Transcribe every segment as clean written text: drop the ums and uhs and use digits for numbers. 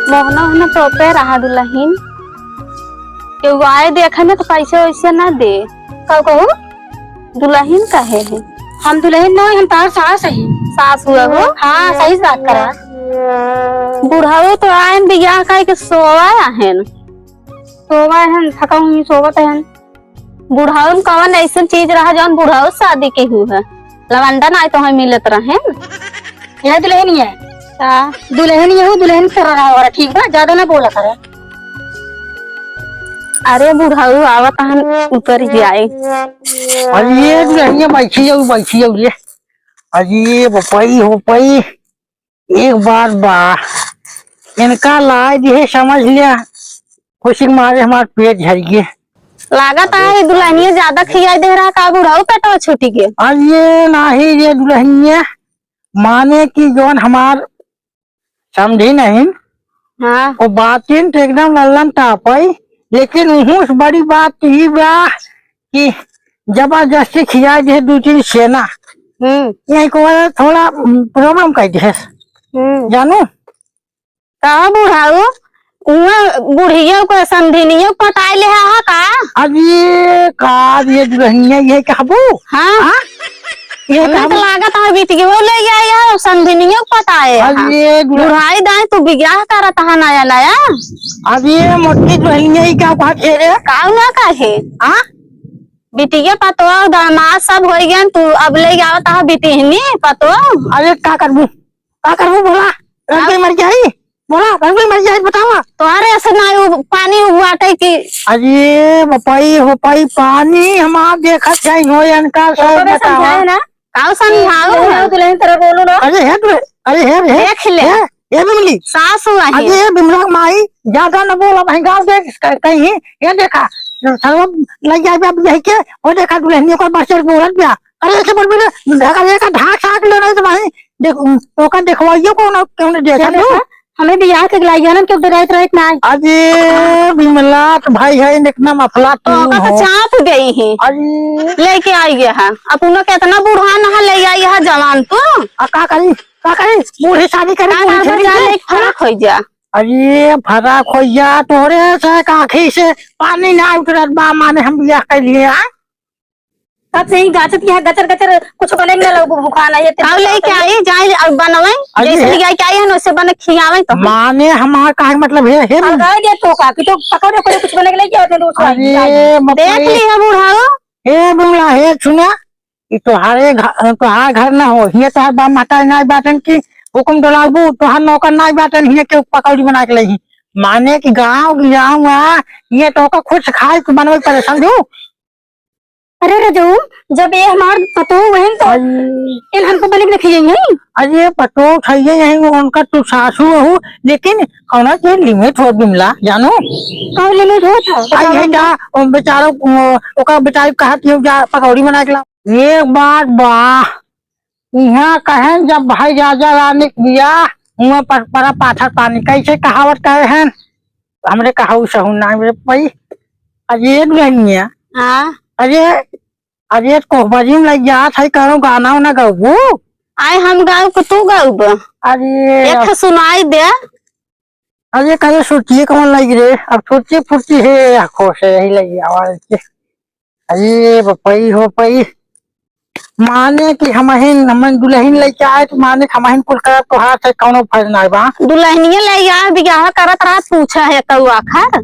मोहना होना तोपे रहा दुल्हन एगो आए देखे में तो पैसे वैसे ना दे। का कहू दुल्हन कहे है हम दुल्हन नहीं हम तार सास ही। सास हुआ हो। हाँ सही से बात करा। बुढ़ाओ तो आयन बियाह कह के सोवा आहन सोवा है थका हूँ सोवत है। बुढ़ाओ में कौन ऐसा चीज रहा जौन बुढ़ाओ शादी के हुआ लवंडा ना तो हमें मिलत रहे यह दुल्हन ही है। दुल्हन ही हूँ दुल्हन कर रहा है ठीक है ज्यादा ना बोला करे। अरे बुढ़ाऊ आवत हम ऊपर जाए। अरे दुल्हनिया बैठी जाऊ ये। अरे बपाई एक बार बा इनका लाज है समझ लिया खुशी के मारे हमारे पेट झड़ गए। लागत है दुल्हनिया ज्यादा खिया दे रहा का बुढ़ाऊ पेटवा छूटी के। अरे नहीं ये दुल्हनिया माने की जौन हमार समझी नहीं। हाँ वो बातिन तो एकदम लल्लन टापाई लेकिन उहुस बड़ी बात ही बा कि जबरदस्ती खिया दे दो तीन सेना यही को थोड़ा प्रॉब्लम कर दे जानू का बुढ़ाऊ बुढ़िया को समझिनियो पटाए ले हा का। अरे का ये दुल्हनिया ये कहबू। हाँ ये तो लागत है बीटी वो ले गया यार समझिनियो पटाए। अरे बुढ़ाई दाए तू बियाह करत हा नया नया। अरे मोटी दुल्हनिया ही क्या बात है रे काऊ ना कहे हाँ बिटिया पतो दामाद सब हो गया तू अब ले आवत हा बिटिहनी पतो। अरे का करबू बोला रंग मर जाई बोला रंग मर जाई बतावा तोहरे ऐसे ना पानी उबाटे की। अरे बपाई पानी हमार देखा जाए हो इनका सब बतावा ना काऊ समझाओ दुल्हन तरह बोलो ना। अरे है देख ले ये बिमली सास हुआ है। अरे बिमला माई ज्यादा न बोला भाई गाँव देख कहीं ये देखा सर्व लग जाए अब यही के वो देखा दुल्हनिया को बच्चे बोलत बिया। अरे ऐसे बोल बिना ढाका ढाक साक ले रहे तो भाई देख ओका देखवाइयो कौन देखा तू हमें बियाह के गिलाई ना क्यों डराइत रहत ना। अरे बिमला तो भाई है इतना मफला तो हो चाप गई है अरे लेके आई गया है अपना कितना बूढ़ा नहा ले आई है जवान तो का करी बूढ़ी शादी करे फर्क हो जा। अरे फराक हो जा तोरे से काखी से पानी ना उतरत बा माने हम बियाह कर लिए तब से ही गाचत की है गचर कुछ बने ना लोग भूखा नहीं है। काऊ लेके आई जाए बनवे जैसे ले के आई है वैसे बने खियावे तो माने हमार का मतलब है दे तो का कि तो पकड़े पड़े कुछ बने के लेके आते दोस्त। अरे देख ली है बुढ़ाओ हे बिमला हे सुना तोहार घर ना हो ये तोहार बाप माता नहीं बाटन की हुकुम डलाबू तोहार नौकर नहीं बाटन हिये के पकौड़ी बना के लही माने की गाँव ये तो खुद से खाए के बनवे पड़े समझू। अरे रजू जब ये हमार पतो वहन तो इन हमको बने के रखी जाइए। अरे पतो छैये यही उनका तू सासू हो लेकिन कौन के लिमिट हो बिमला जानो कौन लिमिट हो था आई है जा बेचारो ओका बेचारी कहत हो जा पकौड़ी बना के ला एक बात बा यहाँ कहे जब भाई राजा रानी बिया हुआ पर पाथर पानी कैसे कहावत कहे हैं हमरे कहू सहू ना मेरे पई अरे दुल्हनिया अरे कोहबरी में लग जा था करो गाना उना गाऊ आए हम गाँव को तू गाऊ अरे एक सुनाई दे। अरे कहे सोचिए कौन लगी रे अब सोचिए फुर्ती है आंखों से यही लगी आवाज। अरे बपई हो पई माने की हम दुल्हन लेके आए तो माने हमहिन कुल कर तो हाथ से कौनो फर्ज ना बा दुल्हनिया ले आ बियाह करत रहा पूछा है कऊ आखर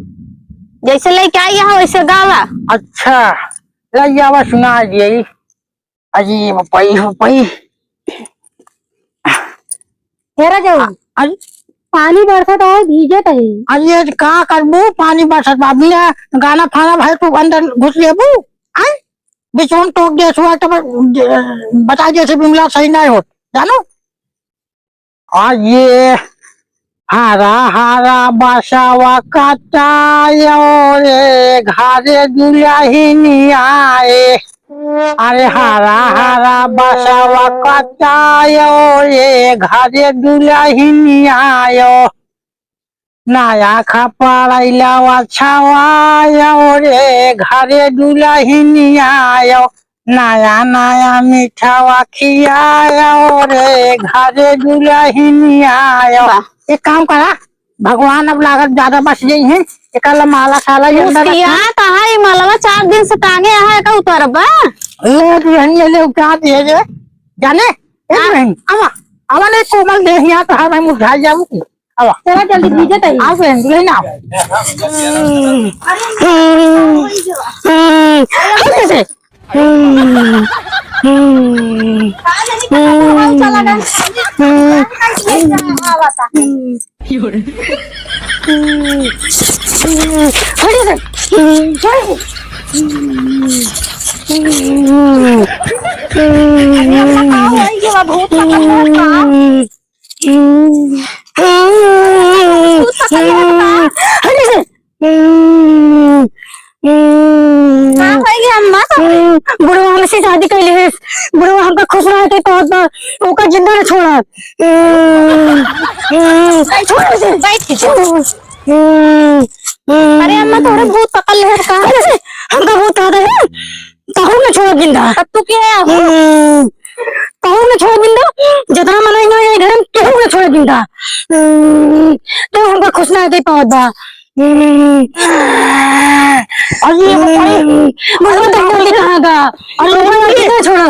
जैसे लेके आई है वैसे गावा। अच्छा लग जावा सुना दिए। अजी बपई हो पई तेरा जो पानी बरसत है भीजत है। अरे का करबू पानी बरसत बाबी ना गाना फाना भाई तू अंदर घुस लेबू आई बिचौन टोक दे सुआ तो बता दे से बिमला सही नहीं हो जानो। और ये हारा बसावा कटायो रे घरे दुल्हनी आए। अरे हारा बसावा कटायो रे घरे दुल्हनी आयो नया खपड़ैला छवायो रे घरे दुल्हनी आयो नया नया मीठावा खियायो रे घरे दुल्हनी आयो। एक काम करा भगवान अब लागत ज्यादा बच गई है एक माला साला ये अंदर मुस्किया कहाँ ये मालवा 4 दिन से टांगे यहाँ का उतरबा ले दुल्हन ये ले क्या दिए जे जाने ए दुल्हन आवा आवा ने कोमल देह यहाँ तो हम मुझा जाऊंगी आवा चला जल्दी दीजिए तई आओ बहन दुल्हन आओ कैसे बुढ़वा से शादी कर ले बुढ़वा हमका खुश रहा थे तो ओका जिंदा न छोड़ा अरे अम्मा थोड़े भूत पकड़ ले का हमका भूत आता है कहूँ न छोड़ा जिंदा अब तू क्या कहूँ न छोड़ा जिंदा जितना मनाएंगे ये घर में कहूँ न छोड़ा जिंदा तो हमका खुश ना थे पौधा और ये मुझे जल्दी कहाँ का और कितना छोड़ा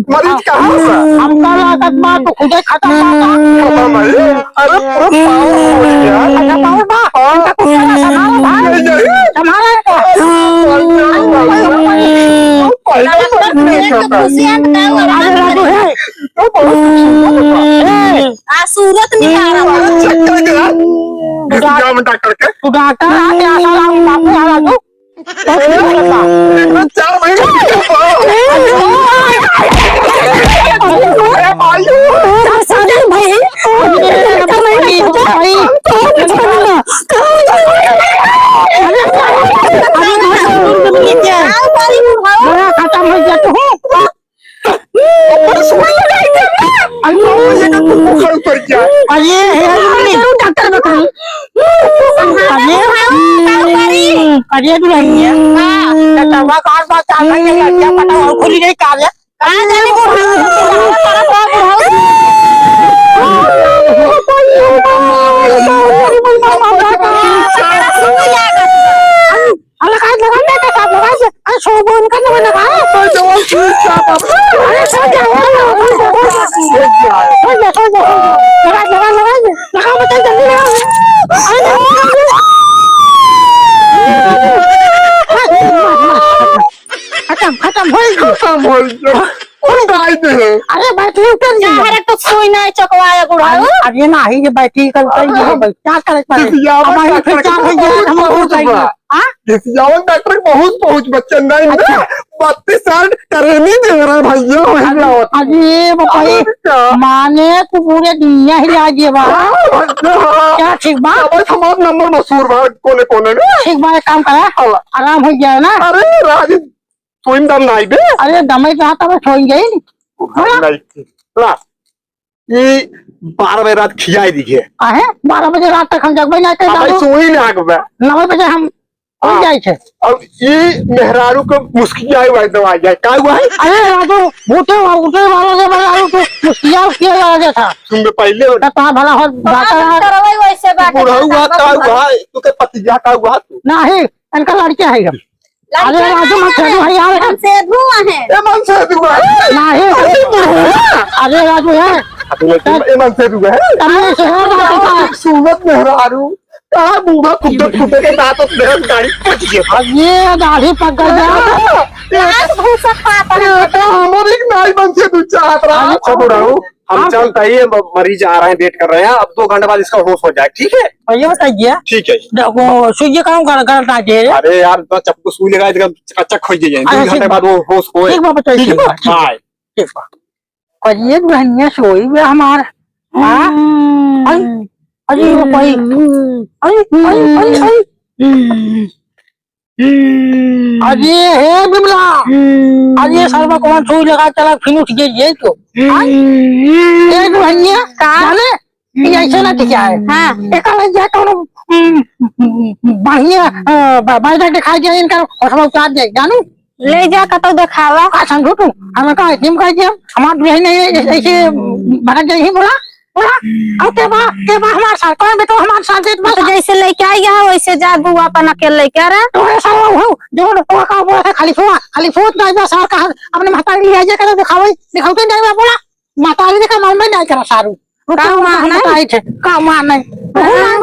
मरीज कहाँ से? हमका लागत माँ तो खुदे खत्म अरे पूरा पावर हो गया। सूरत नहीं आ रहा चक्कर करा डॉक्टर के तू डॉक्टर आके आशा लाऊं बापू आ रहा तू 4 महीने खत्म हो गया तू डॉक्टर बताई अरे भी नहीं है दवा कार बात चाल रही है क्या पता और खुली नहीं कार्य अरे बैठी उतर हर तो सोई नहीं चकवाया गुड़ा अरे नहीं ये बैठी कर क्या करे डॉक्टर बहुत पहुंच बच्चे नहीं 32 साल करे नहीं दे रहा भैया अरे भाई माने तू पूरे दुनिया ही आ गई क्या ठीक बात हमारा नंबर मशहूर बा कोने कोने में ठीक बात काम करा आराम हो गया ना अरे राजी तुम दम नहीं दे अरे दमे कहा तब छोड़ गई ये 12 बजे रात खियाई दीजिए आहे 12 बजे रात तक हम जगबे नहीं कर सोई ना आगबे 9 बजे हम हो जाए छे अब ये मेहरारू को मुस्किल आई हुआ दवा जाए का हुआ है अरे राजू उठे वालों से मेहरारू को मुस्किया किया जा था तुम पहले ता भला हो बात करवाई वैसे बात बुढ़ा हुआ का हुआ तू के पतिजा का हुआ तू नहीं इनका लड़का है हम अरे राजू मत खेलो भाई यार से धुआं है ए मन से दुआ नहीं अरे राजू है ए मन से दुआ है तमे से है सूरत मेहरारू कहा बूढ़ा खुद के साथ गाड़ी पहुंच गया। ये दाढ़ी पक गया। हमारी नाई बन से तू चाहत रहा। अच्छा बुढ़ाऊ, हम चलता ही मरीज आ रहे हैं, वेट कर रहे हैं, अब 2 घंटे बाद इसका होश हो जाए, ठीक है? ये बताइए, ठीक है। देखो सुइया काम करता है। अरे यार चप्पू सुई लगा चक्का खोज जाए, 2 घंटे बाद वो होश होए। ठीक बात बताइए। ठीक है बाय। ठीक बात। करिए बहनिया सोई भी हमार। हाँ अरे वो कोई अरे हे बिमला, अरे सर्व कौन सुई लगा चला फिर उठ गई ये तो एक बहनिया जाने ये ऐसा ना क्या है। हाँ एक जा कौन बढ़िया बाजार दिखाई दिया इनका और उतार दे जानू ले जा कतो दिखावा। का समझो तू हमें का टीम का दिया हमार यही नहीं ऐसे भटक जाए ही बोला अब के बा हमारे साथ कौन बेटो हमारे साथ दे बस तो जैसे लेके आई है वैसे जा बुआ अपन अकेले लेके आ रहा। तो ऐसा हो जो तो का बोला था खाली फोत नहीं बस सार का अपने माताजी ले जाके दिखाओ तो नहीं बोला माताजी ने का मन में नहीं करा सारू का मान नहीं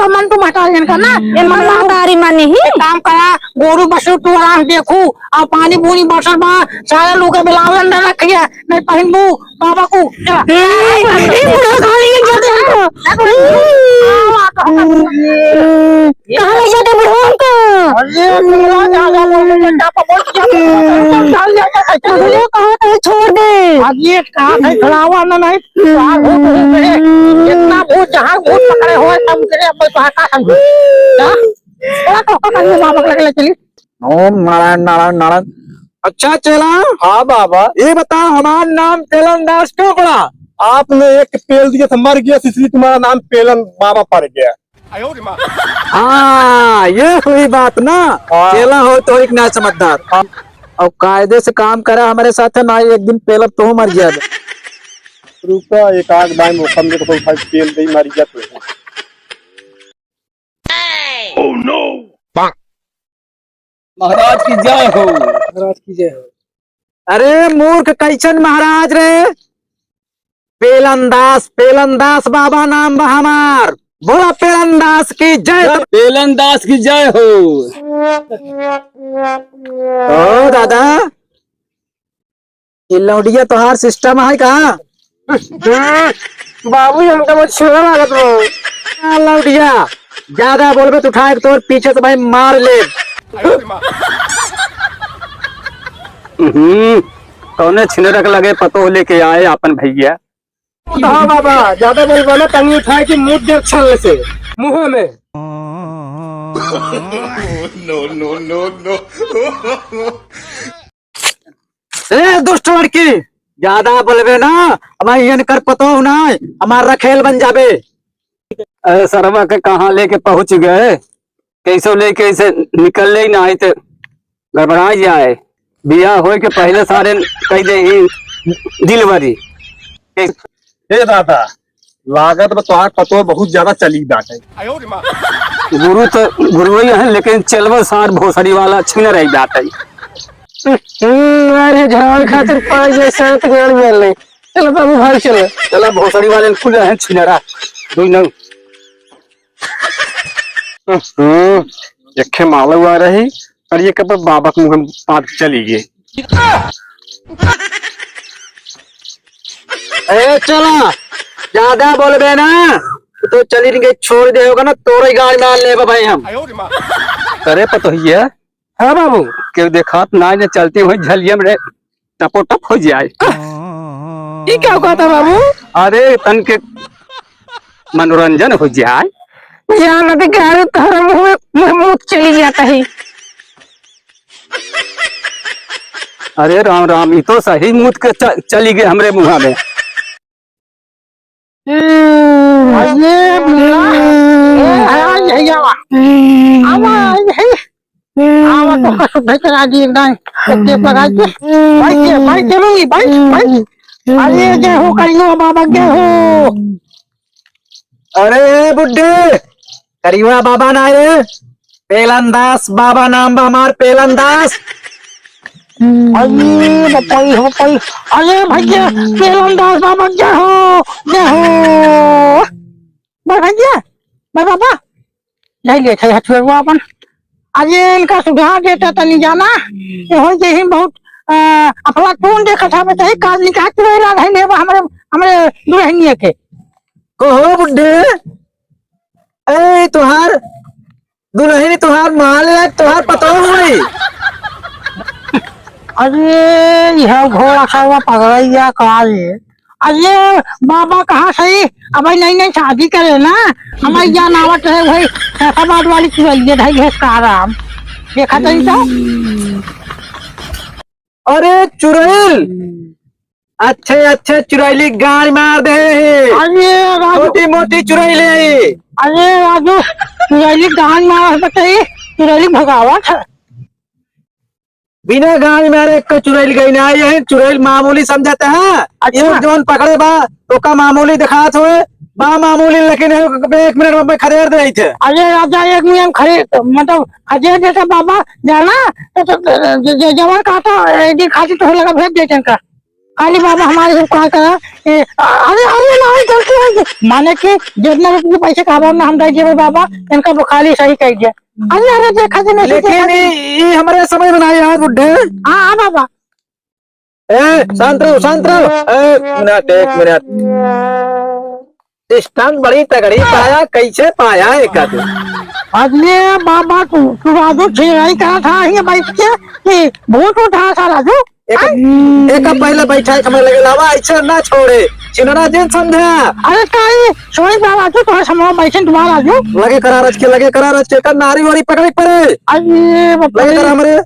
मन तो माताजी का ना ये मन तारी मानी ही काम करा गोरू बसु तू आराम देखू और पानी पूनी बरसर बा सारे लोग बिलावन न रखिए नहीं पहनबू बाबा को कहाँ ले जाते बुढ़वा को? छोड़ दे। ये कहाँ है खिलावा ना नहीं इतना भूत जहाँ भूत पकड़े हुए सब तेरे अब का समझो क्या चली। ओम नारायण नारायण नारायण। अच्छा चला। हाँ बाबा, ये बता हमारा नाम पेलन दास क्यों पड़ा? आपने एक पेल दिया था मर गया, इसलिए तुम्हारा नाम पेलन बाबा पड़ गया। हाँ ये हुई बात ना। पेला हो तो एक ना समझदार और कायदे से काम करा हमारे साथ है ना। एक दिन पेला तो मर गया। रुका एक आग बाई मौका में तो पेल दे मर गया तो। Oh no. महाराज की जय हो। महाराज की जय हो। अरे मूर्ख कैसन महाराज रे। पेलनदास बाबा नाम बा हमार। बोला पेलनदास की जय। पेलनदास की जय हो। ओ दादा ये लौडिया तोहार सिस्टम है कहा? बाबू हमका बहुत छोड़ा लागत हो। लौडिया ज्यादा बोलबे तो उठाए तो पीछे से भाई मार ले। कौने छिनरक लगे पतो लेके आए अपन भैया। हाँ बाबा, ज्यादा बोल ना टंगी उठाए कि मुंह देख छल से मुंह में। No no no no. ए दुष्ट लड़की ज्यादा बोलबे ना हमारे कर पतो ना हमार रखेल बन जाबे। सरवा के कहाँ लेके पहुंच गए, कैसे लेके इसे निकल ले ना तो गड़बड़ा जाए। बिया हो के पहले सारे कह दे डिलीवरी। हे दादा लागत तोहार पतो बहुत ज्यादा चली बाटे। गुरु तो गुरु ही है लेकिन चलवा सार भोसड़ी वाला छीन रही बात है। अरे झाड़ खातिर पाँच जैसा तो गड़ मिल रही। चलो बाबू भाई चलो। चला भोसड़ी वाले खुले हैं छीनरा दो न। एक मालू आ रही और ये कब बाबा के मुंह में पाद चली गई। ए चला ज्यादा बोलबे ना तो चली नहीं छोड़ दे होगा ना तोरे गाड़ी में ले भाई हम। अरे पतो ही है। हाँ बाबू क्यों देखा ना चलते हुए झलियम रे टपोटप हो जाए। ये क्या हुआ था बाबू? अरे तन के मनोरंजन हो जाए। यहाँ तो क्या मुंह चली जाता है। अरे राम राम ये तो सही मुँह के चली गए हमरे मुँह में। बाबा क्या हो? अरे बुड्ढे करीबा बाबा ना रे पेलनदास बाबा नाम बा हमार पेलनदास। अरे बपाई हो पाई। अरे भैया पेलनदास बाबा क्या हो? क्या हो भैया बाबा? ले लिए थे हथुआ अपन आज ये इनका सुधार देता तनी जाना ये हो जे ही बहुत अफलातून देखा था बताई काज निकाह के रहा है ले हमारे हमारे दुल्हनिया के कहो बुड्ढे, ए तुहार दुल्हन तुहार माल है, तुहार पता हुई। अरे यह घोड़ा खावा पकड़ैया काज अरे बाबा कहाँ सही अब नई नई शादी करे ना हमारी जान आवत है भाई फैसाबाद वाली चुरैया ढाई है का आराम देखा तो अरे चुड़ैल, अच्छे अच्छे चुड़ैली गाड़ मार दे। अरे राजू छोटी मोटी चुड़ैली, अरे राजू चुरैली गान मार बताइए चुरैली भगावत है बिना गाड़ी मारे एक चुड़ैल गई ना ये चुड़ैल मामूली समझते हैं। अच्छा। ये जोन पकड़े बा तो का मामूली दिखात हुए बा मामूली, लेकिन 1 मिनट में खदेड़ दे थे। अरे राजा एक नियम खड़े मतलब खजे जैसे बाबा जाना तो जवान काटा एक खाती तो लगा भेज देते इनका काली बाबा हमारे सब कहा करा अरे अरे नहीं गलती है माने कि जितना रुपये पैसे का ना हम दे बाबा इनका खाली सही कह दिया अरे अरे देखा नहीं लेकिन ये हमारे समझ में नहीं आया बुड्ढे। हाँ बाबा ए शांत रहो शांत रहो, एक मिनट सिस्टम बड़ी तगड़ी पाया, कैसे पाया एक अगले बाबा तू राजू छेड़ाई कहा था ये बैठ के भूत उठा था राजू एक पहले बैठा है लगे लावा ऐसे ना छोड़े चिनरा दिन समझा। अरे काई सोई बाबा तू तो समझ बैठे तुम्हारा राजू लगे करारज के कर नारी वारी पकड़ी पड़े अरे लगे कर हमरे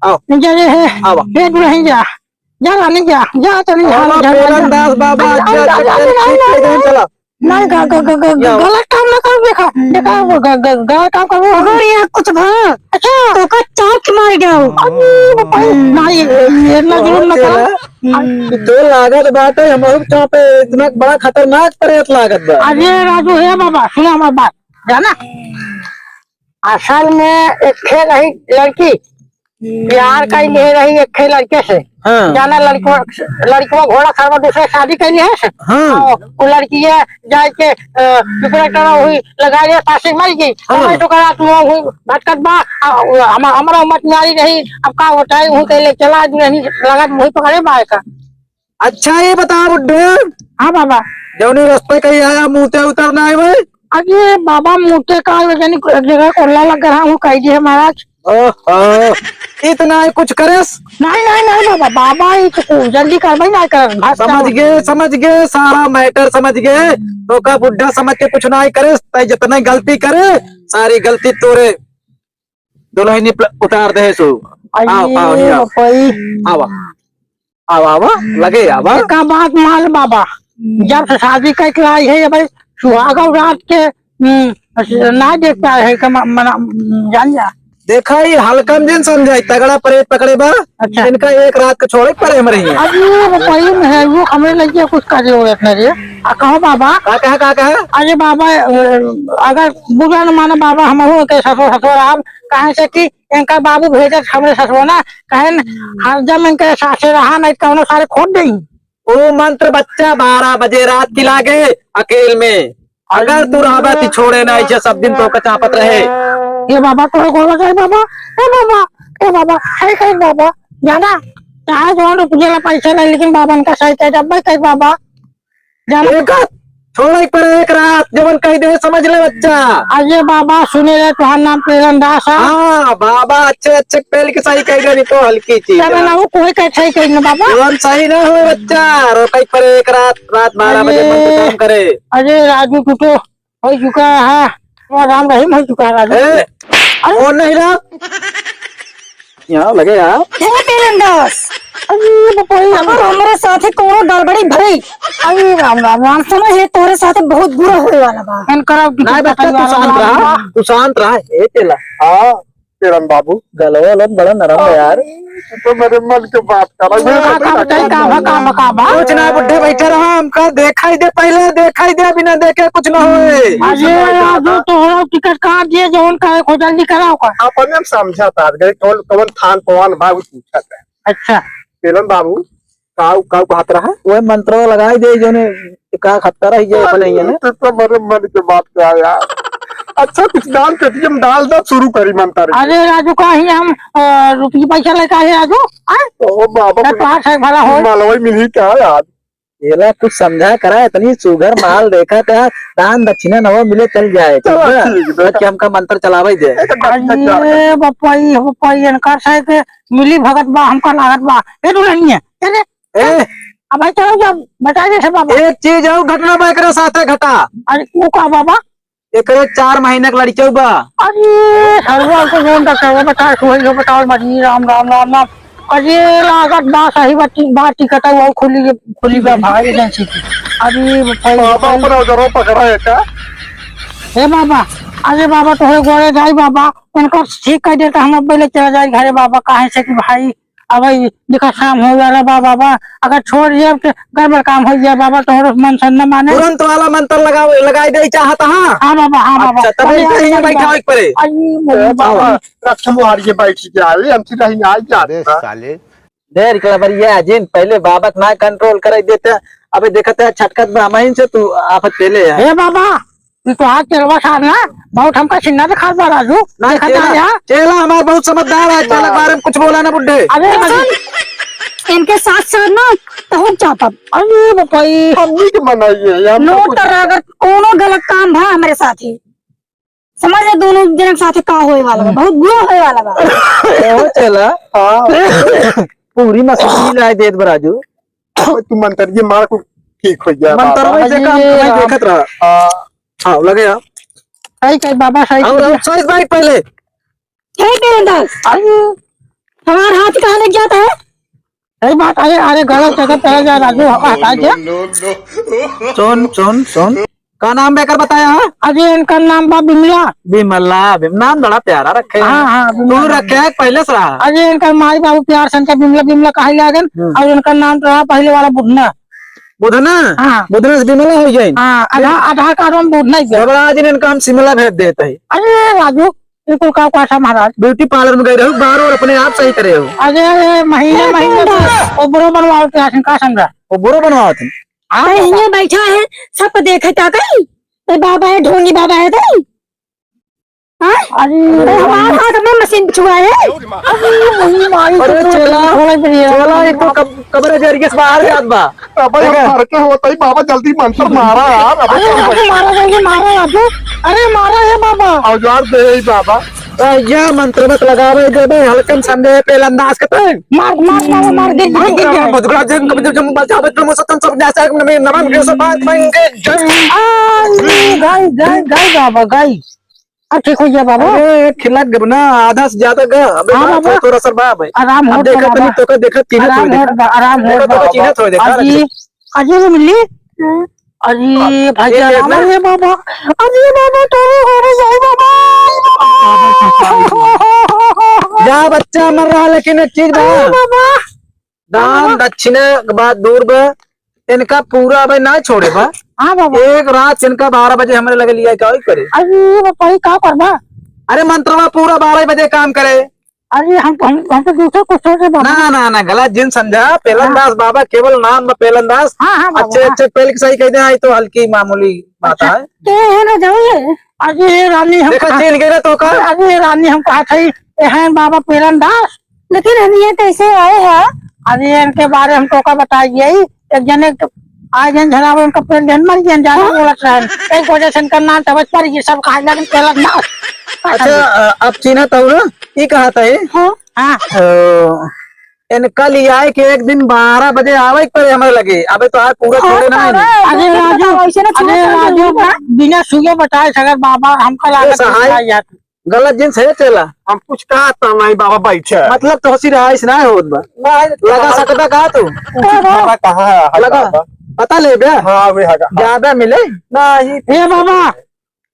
आओ जरे है आवा ये नहीं जा जा रानी जा जा चली पेलनदास बाबा चला नहीं गलत काम ना कर देखा गलत काम करो अगर ये कुछ अच्छा तो का चाक मार जाओ नहीं ये ना जरूर ना कर तो लागत बात है हम पे इतना बड़ा खतरनाक प्रेत लागत बा। अरे राजू है बाबा सुना हमारी बात जाना असल में एक खेल रही लड़की प्यार का ले रही एक खेल लड़के से हाँ। जाना लड़कियों घोड़ा खरवा दूसरे शादी कर लिया है हाँ। वो लड़की है जाए के हुई लगा लिया फांसी मर गई हाँ। तो करा तुम हुई भटकत बा हमारा उम्र नारी रही अब का होता है वही कहले चला नहीं लगा वही पकड़े बाय का। अच्छा ये बता बुड्ढे, हाँ बाबा जौनी रास्ते कहीं आया मुँह उतरना है भाई। अरे बाबा मुँह का एक जगह कोल्ला लग रहा हूँ कही है महाराज इतना ही कुछ करे नहीं बाबा बाबा ही तो जल्दी करवाई ना कर समझ गए सारा मैटर समझ गए तो का बुढ़ा समझ के कुछ ना करे जितना गलती करे सारी गलती तोरे दुल्हन उतार दे सो आवा लगे आवा का बात मान बाबा जब से शादी करके आई है भाई सुहागा रात के ना देखता है जान जा देखा ही हल्कन दिन समझाई तगड़ा परेड पकड़े बा। अच्छा। इनका एक रात को छोड़े पड़े हम रही है वो हमें लगे कुछ कर रहे कहो बाबा कहा अरे बाबा अगर बुरा न माना बाबा हम ससुर आप कहे से कि इनका बाबू भेजे हमारे ससुर ना कहे हर जब इनके सासे रहा नहीं कहो सारे खोद दें वो मंत्र बच्चा 12 बजे रात की लागे अकेल में अगर तू रहा छोड़े ना ऐसे सब दिन तो कचापत रहे। ये बाबा को बाबा ए बाबा है बाबा जाना चाहे जो रुपये पैसे नहीं लेकिन बाबा का सही कह जब कह बाबा जाना छोड़ पर एक रात जब कह दे समझ ले बच्चा। अरे बाबा सुने रहे तुम्हारा नाम पेलनदास है। हाँ बाबा अच्छे पेल के सही कह रही तो हल्की चीज ना वो कोई कह सही कह बाबा जीवन सही ना हो बच्चा रोकई पर एक रात 12 बजे मंत्र काम करे। अरे राजू तू तो हो चुका है राम रहीम हो चुका है राजू और नहीं रहा यहाँ लगे यार पेलनदास हमारे साथ कौन गड़बड़ी भरी अरे राम राम राम समझ है तोरे साथ बहुत बुरा होने वाला बा नहीं बच्चा तू शांत रहा ए तेला। हाँ किरण बाबू गलवा बड़ा नरम है यार तो मेरे मन की बात कर कुछ ना बुढ़े बैठे रहा हमका देखा ही दे पहले देखा ही दे बिना देखे कुछ ना हो। तो टिकट कहाँ दिए जो उनका जल्दी कराओ का अपन हम समझा था कौन थान पवन बाबू पूछा था। अच्छा किरण बाबू काऊ हाथ रहा वो मंत्र लगाई दे जो ने का खतरा ही जाए भले ही है ना तो मेरे मन की बात क्या यार अच्छा कुछ दान पेटीएम डाल दो, शुरू करी मंतर। अरे राजू का ही हम रुपये पैसा लेकर आए राजू। ओ बाबा पास है भला हो मालवई मिली क्या यार। येला कुछ समझा करा, इतनी सुगर माल देखा था, दान दक्षिणा नवा मिले चल जाए। कि हमका मंत्र चलावे दे। अरे बपाई बपाई इनका शायद मिली भगत बा, हमका लागत बा ये तो नहीं है। चले ए अब भाई चलो जब बता दे बाबा। एक चीज और घटना बा एकरे साथे घटा। अरे वो का बाबा? एकरे 4 महीने के लड़के बा। अरे सर्वर को जोन तक सर्वर बता सोई बताओ मजी राम राम राम राम। अरे लागत बा सही बात टिकट है वो खुली बा भाई एजेंसी की। अरे बपाई बाबा अपना जरो पकड़ा है क्या? हे बाबा, अरे बाबा तो गोरे जाई बाबा, इनको ठीक कर देता हम पहले चला जाए घरे बाबा। काहे से कि भाई अब देखा शाम हो गया बा बाबा, अगर छोड़ दिए तो गड़बड़ काम हो जाए बाबा। तो मन सन न माने तुरंत वाला मंत्र लगाई दे चाहता। हाँ बाबा हाँ बाबा। अच्छा तब यहीं बैठा हो परे। अरे बाबा रक्षमुहार ये बैठ जाए, हमसे नहीं आ जाते साले। देर के बरिया जिन पहले बाबत ना कंट्रोल कर देते। अबे देखते छटकत ब्राह्मण से तू आफत पहले है। हे बाबा तू तो हाथ चलवा सार ना बहुत हमका चिन्ना दिखा बा राजू। चेला हमारा बहुत समझदार है, चेला के बारे में कुछ बोला ना बुड्ढे। अरे इनके साथ साथ ना पहुंच जाता। अरे बपाई हमनी के मनाइए नोट अगर कोनो गलत काम भा हमारे साथ ही समझ ले, दोनों जन साथ का होए वाला बा, बहुत बुरा होए वाला बा। ओ चेला पूरी मछली लाई देत बराजू। तू मंत्र ये मार को ठीक हो गया मंत्र में से काम मैं देखत रहा। हाँ लगे यार सही कही बाबा सही। और साइज बाइक पहले हे तेरंदाज, हमारा हाथ कहाँ लग जाता है? सही बात। अरे अरे गलत जगह चला जा राजू, हटा दे। सुन का नाम बेकर बताया है? अरे इनका नाम बा बिमला। बिमला नाम बड़ा प्यारा रखे। हाँ हाँ तू रखे है पहले से रहा। अरे इनका माई बाबू प्यार से इनका बिमला बिमला कहा लागन। और इनका नाम तो रहा पहले वाला बुधना। बुधना हाँ बुधना से बिमला हो जाए। हाँ आधार कार्ड में बुधना ही गया। बड़ा दिन इनका हम शिमला भेज देते है। अरे राजू बिल्कुल का था महाराज। ब्यूटी पार्लर में गए रहो बाहर और अपने आप सही करे हो। अरे महीने वो बुरो बनवाओ का समझा वो बुरो बनवाओ थे। अरे ये बैठा है सब देखे क्या कहीं तो बाबा है, ढोंगी बाबा है तो अरे हमारे हाथ में मशीन छुआ है। अरे चेला एक तो कब्र जरिए से बाहर जात बा। अबे घर के होता ही बाबा जल्दी मंत्र मारा यार। अबे मारा राजू। अरे मारा है बाबा। औजार दे बाबा। यह मंत्र मत लगावे देबे हल्कन संदेह पेल अंदाज के पे मार मार मार मार दे मधुरा जन कब जब बचावे तुम सतन सब जैसा में नमन के सब बात मांगे गाय गाय गाय बाबा गाय। ठीक हो गया बाबा। अरे खिला गब ना आधा से ज्यादा ग अबे हाँ बाबा। थोड़ा सा बाप है आराम हो देखा बाबा। तो देखा तीन आराम हो तो चीना थोड़ी देखा अजी अजी वो मिली। अरे भाई आराम है बाबा। अरे बाबा तो हो जाए बाबा। जा बच्चा मर रहा लेकिन एक चीज बा दान दक्षिणा के बाद दूर बा इनका पूरा भाई ना छोड़े बा। हाँ बाबा। एक रात इनका 12 बजे हमारे लगे लिया क्या करे। अरे बाबा ही क्या करना? अरे मंत्रवा पूरा 12 बजे काम करे। अरे हम तो दूसरे कुछ सोचे बाबा। ना ना ना गलत जिन समझा पेलनदास बाबा केवल नाम में पेलनदास। हाँ हाँ बाबा। अच्छे अच्छे पेल सही कह दे तो हल्की मामूली बात है। है ना जाइए। अरे रानी हम देखा चीन गए तो का अरे रानी हम कहा था है बाबा पेलन दास। लेकिन हम ये कैसे आए हैं? अरे इनके बारे हम तो का बताइए एक जने आज जन झरा उनका पेल जन मर गया ज्यादा बोलत रहन एक वजह से इनका नाम तबस पर ये सब कहा लगे पेलन दास। अच्छा अब चीना तो ना ये कहा था ये हाँ इनका लिया है कि एक दिन 12 बजे आवे पर हमारे लगे अबे तो आज पूरा छोड़े ना अरे राजू बिना सुगे बताए सगर बाबा हमका लागत गलत जिन से चला हम कुछ कहा था नहीं बाबा बैठे। मतलब तो हसी रहा इस ना होत बा लगा सकता कहा तू बाबा कहाँ है लगा पता ले बे। हाँ वे हगा ज्यादा मिले नहीं हे बाबा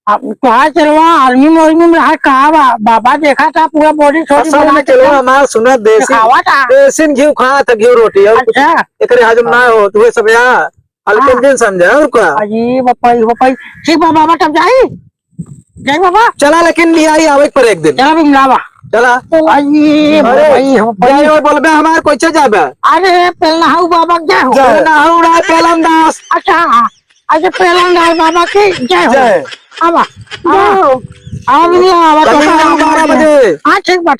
अब कहा चलवा आर्मी में रहा कहा बाबा देखा था पूरा बॉडी छोटी असल में चलो हमारा सुना देसी खावा था। देसी घी खा था घी रोटी और कुछ अच्छा एकरे हजम ना हो तू सब यहाँ हल्के दिन समझा और का अजी बपाई ठीक बाबा तब जाई जय बाबा चला लेकिन लिया ही आवे पर एक दिन चला बिमलावा चला अजी बपाई और बोलबे हमार कोई चे जाबे अरे पहला हाउ बाबा जय हो ना हो रहा पेलनदास। अच्छा अच्छा पहला बाबा की जय हो। आवा जाओ। आवा भी नहीं आवा कल 12 बजे। हाँ ठीक बात